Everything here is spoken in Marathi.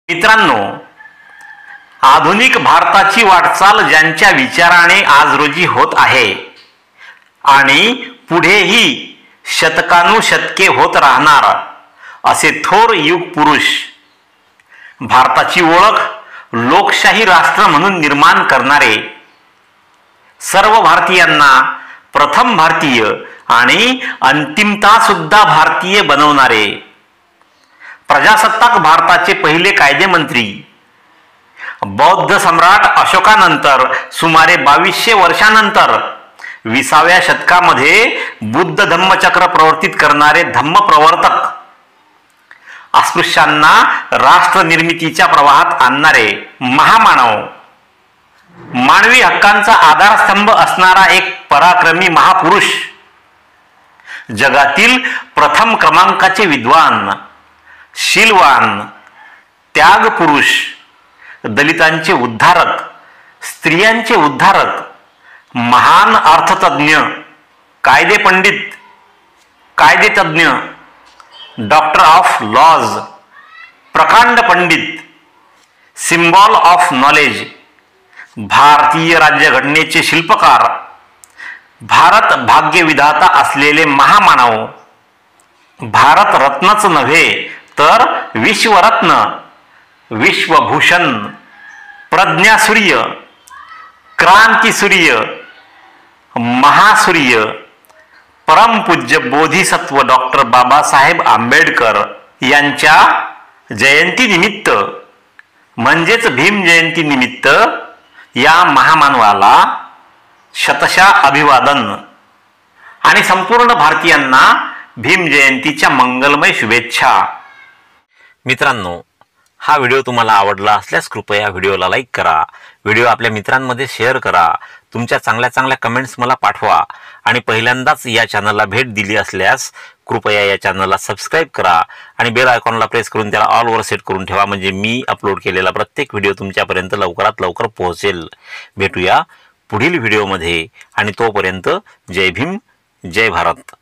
मित्रांनो, आधुनिक भारताची वाटचाल ज्यांच्या विचाराने आज रोजी होत आहे आणि पुढेही शतकानुशतके होत राहणार असे थोर युग पुरुष, भारताची ओळख लोकशाही राष्ट्र म्हणून निर्माण करणारे, सर्व भारतीयांना प्रथम भारतीय आणि अंतिमता सुद्धा भारतीय बनवणारे, प्रजासत्ताक भारताचे पहिले कायदेमंत्री, बौद्ध सम्राट अशोकानंतर सुमारे 2200 वर्षानंतर 20व्या शतकामध्ये बुद्ध धम्मचक्र प्रवर्तित करणारे धम्मप्रवर्तक, अस्पृश्यांना राष्ट्र निर्मितीच्या प्रवाहात आणणारे महामानव, मानवी हक्कांचा आधारस्तंभ असणारा एक पराक्रमी महापुरुष, जगातील प्रथम क्रमांकाचे विद्वान, शीलवान, त्यागपुरुष, दलितांचे उद्धारक, स्त्रियांचे उद्धारक, महान अर्थतज्ञ, कायदेपंडित, कायदेतज्ञ, डॉक्टर ऑफ लॉज, प्रकांड पंडित, सिम्बॉल ऑफ नॉलेज, भारतीय राज्यघटनेचे शिल्पकार, भारत भाग्यविधाता असलेले महामानव, भारत रत्नच नव्हे तर विश्वरत्न, विश्वभूषण, प्रज्ञासूर्य, क्रांतीसूर्य, महासूर्य, परमपूज्य बोधिसत्व डॉक्टर बाबासाहेब आंबेडकर यांच्या जयंतीनिमित्त म्हणजेच भीम जयंती निमित्त या महामानवाला शतशः अभिवादन आणि संपूर्ण भारतीयांना भीम जयंतीच्या मंगलमय शुभेच्छा। मित्रांनो, हा व्हिडिओ तुम्हाला आवडला असल्यास कृपया व्हिडिओला लाईक करा, व्हिडिओ आपल्या मित्रांमध्ये शेअर करा, तुमच्या चांगल्या कमेंट्स मला पाठवा आणि पहिल्यांदाच या चॅनलला भेट दिली असल्यास कृपया या चॅनलला सबस्क्राईब करा आणि बेल आयकॉनला प्रेस करून त्याला ऑल वर सेट करून ठेवा, म्हणजे मी अपलोड केलेला प्रत्येक व्हिडिओ तुमच्यापर्यंत लवकरात लवकर पोहोचेल। भेटूया पुढील व्हिडिओमध्ये आणि तोपर्यंत जय भीम, जय भारत।